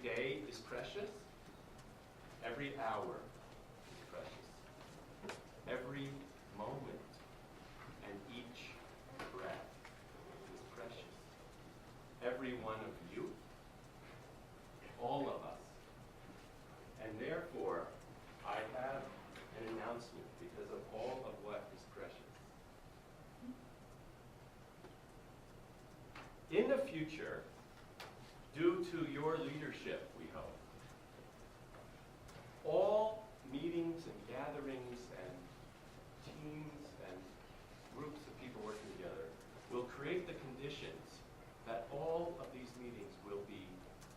day is precious. Every hour is precious. Every moment and each breath is precious. Every one of you, all of us. And therefore, I have an announcement because of all of what is precious. In the future, due to your leadership, we hope, all meetings and gatherings and teams and groups of people working together will create the conditions that all of these meetings will be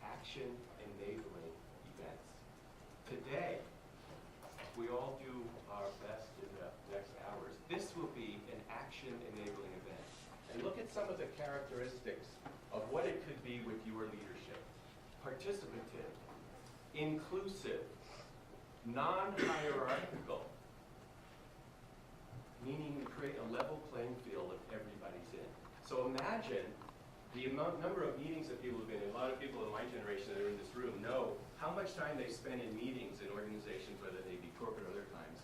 action-enabling events. Today, we all do our best in the next hours. This will be an action-enabling event. And look at some of the characteristics of what it could be with your leadership. Participative, inclusive, non-hierarchical, meaning to create a level playing field if everybody's in. So imagine the number of meetings that people have been in. A lot of people in my generation that are in this room know how much time they spend in meetings in organizations, whether they be corporate or other kinds,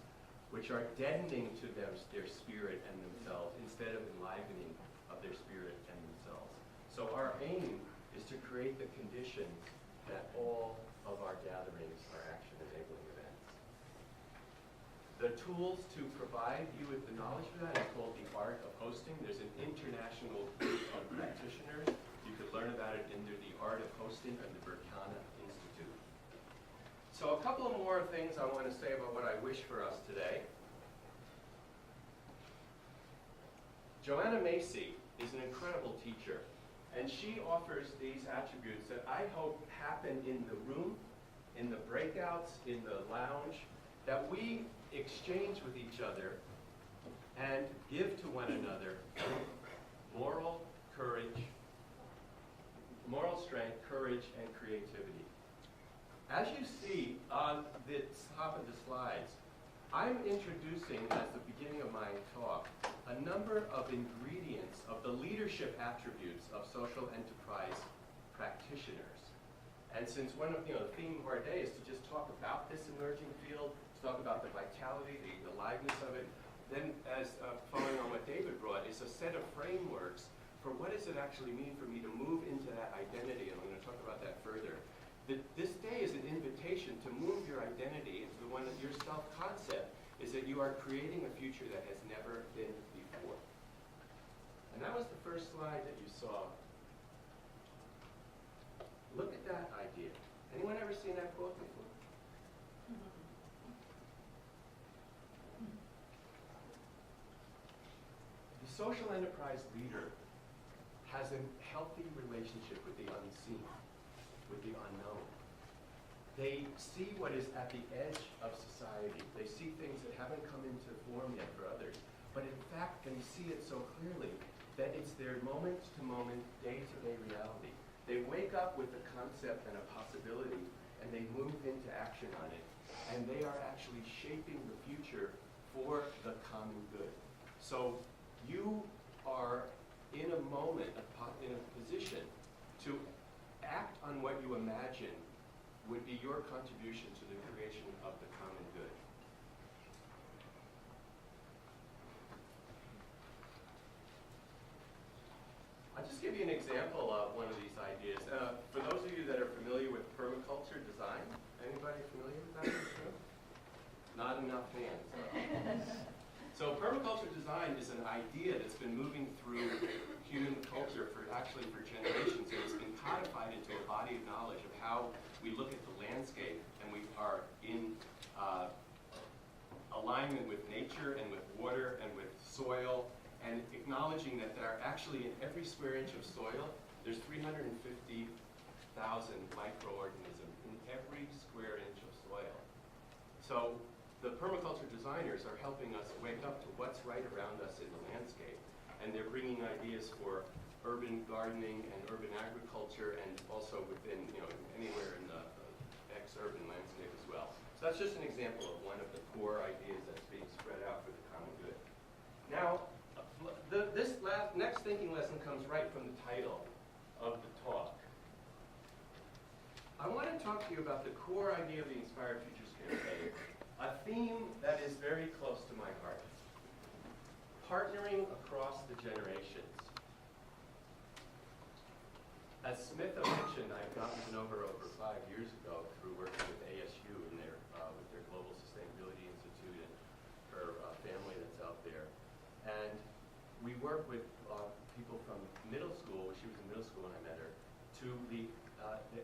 which are deadening to them, their spirit and themselves, instead of enlivening of their spirit and themselves. So our aim is to create the conditions that all of our gatherings are action-enabling events. The tools to provide you with the knowledge for that is called the art of hosting. There's an international group of practitioners. You could learn about it under the art of hosting at the Berkana Institute. So a couple of more things I want to say about what I wish for us today. Joanna Macy is an incredible teacher, and she offers these attributes that I hope happen in the room, in the breakouts, in the lounge, that we exchange with each other and give to one another moral courage, moral strength, courage, and creativity. As you see on the top of the slides, I'm introducing, as the beginning of my talk, a number of ingredients of the leadership attributes of social enterprise practitioners. And since one of the theme of our day is to just talk about this emerging field, to talk about the vitality, the aliveness of it, then as following on what David brought, is a set of frameworks for what does it actually mean for me to move into that identity, and I'm going to talk about that further. This day is an invitation to move your identity into the one that your self-concept is that you are creating a future that has never been before. And that was the first slide that you saw. Look at that idea. Anyone ever seen that quote before? The social enterprise leader has a healthy relationship with the unseen, with the unknown. They see what is at the edge of society. They see things that haven't come into form yet for others. But in fact, they see it so clearly that it's their moment-to-moment, day-to-day reality. They wake up with a concept and a possibility, and they move into action on it. And they are actually shaping the future for the common good. So you are in a moment, in a position to act on what you imagine would be your contribution to the creation of the common good. I'll just give you an example of one of these ideas. For those of you that are familiar with permaculture design, anybody familiar with that? Not enough hands. So permaculture design is an idea that's been moving through human culture for generations, and it's been codified into a body of knowledge of how we look at the landscape, and we are in alignment with nature and with water and with soil, and acknowledging that there are actually in every square inch of soil, there's 350,000 microorganisms in every square inch of soil. So the permaculture designers are helping us wake up to what's right around us in the landscape. And they're bringing ideas for urban gardening and urban agriculture, and also within, anywhere in the ex-urban landscape as well. So that's just an example of one of the core ideas that's being spread out for the common good. Now, this next thinking lesson comes right from the title of the talk. I want to talk to you about the core idea of the Inspired Futures campaign, a theme that is very close to my heart. Partnering across the generations. As Smith mentioned, I've gotten to know her over 5 years ago through working with ASU in with their Global Sustainability Institute and her family that's out there. And we work with people from middle school, she was in middle school when I met her, to the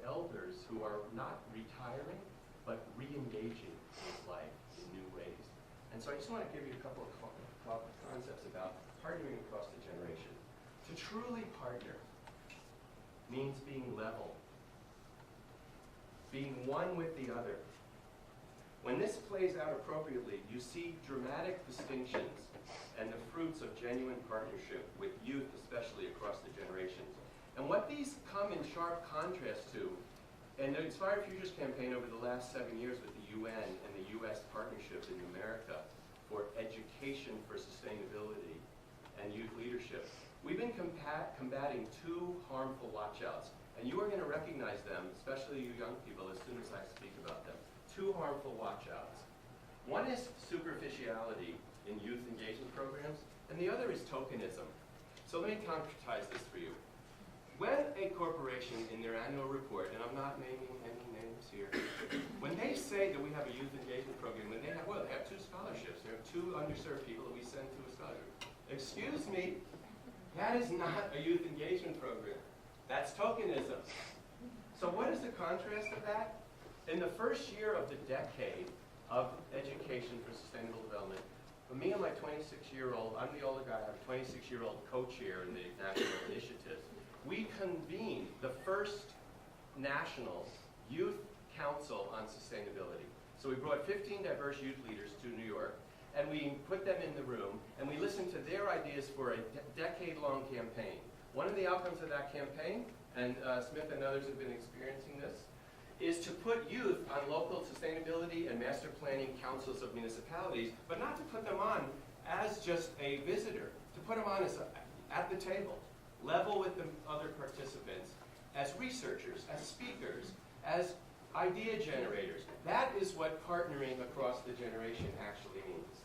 elders who are not retiring, but re-engaging with life in new ways. And so I just want to give you a couple of concepts about partnering across the generation. To truly partner means being level, being one with the other. When this plays out appropriately, you see dramatic distinctions and the fruits of genuine partnership with youth, especially across the generations. And what these come in sharp contrast to, and the Inspired Futures campaign over the last 7 years with the UN and the US partnership in America for education for sustainability and youth leadership, we've been combating two harmful watchouts. And you are going to recognize them, especially you young people, as soon as I speak about them. Two harmful watchouts. One is superficiality in youth engagement programs, and the other is tokenism. So let me concretize this for you. When a corporation in their annual report, and I'm not naming any names here, when they say that we have a youth engagement program, when they have 2 scholarships, there are 2 underserved people that we send to a scholarship. Excuse me, that is not a youth engagement program. That's tokenism. So what is the contrast of that? In the first year of the decade of education for sustainable development, for me and my 26-year-old, I'm the older guy, I have a 26-year-old co-chair in the national initiatives. We convened the first national youth council on sustainability. So we brought 15 diverse youth leaders to New York, and we put them in the room, and we listened to their ideas for a decade-long campaign. One of the outcomes of that campaign, and Smith and others have been experiencing this, is to put youth on local sustainability and master planning councils of municipalities, but not to put them on as just a visitor, to put them on as at the table, level with the other participants, as researchers, as speakers, as idea generators. That is what partnering across the generation actually means.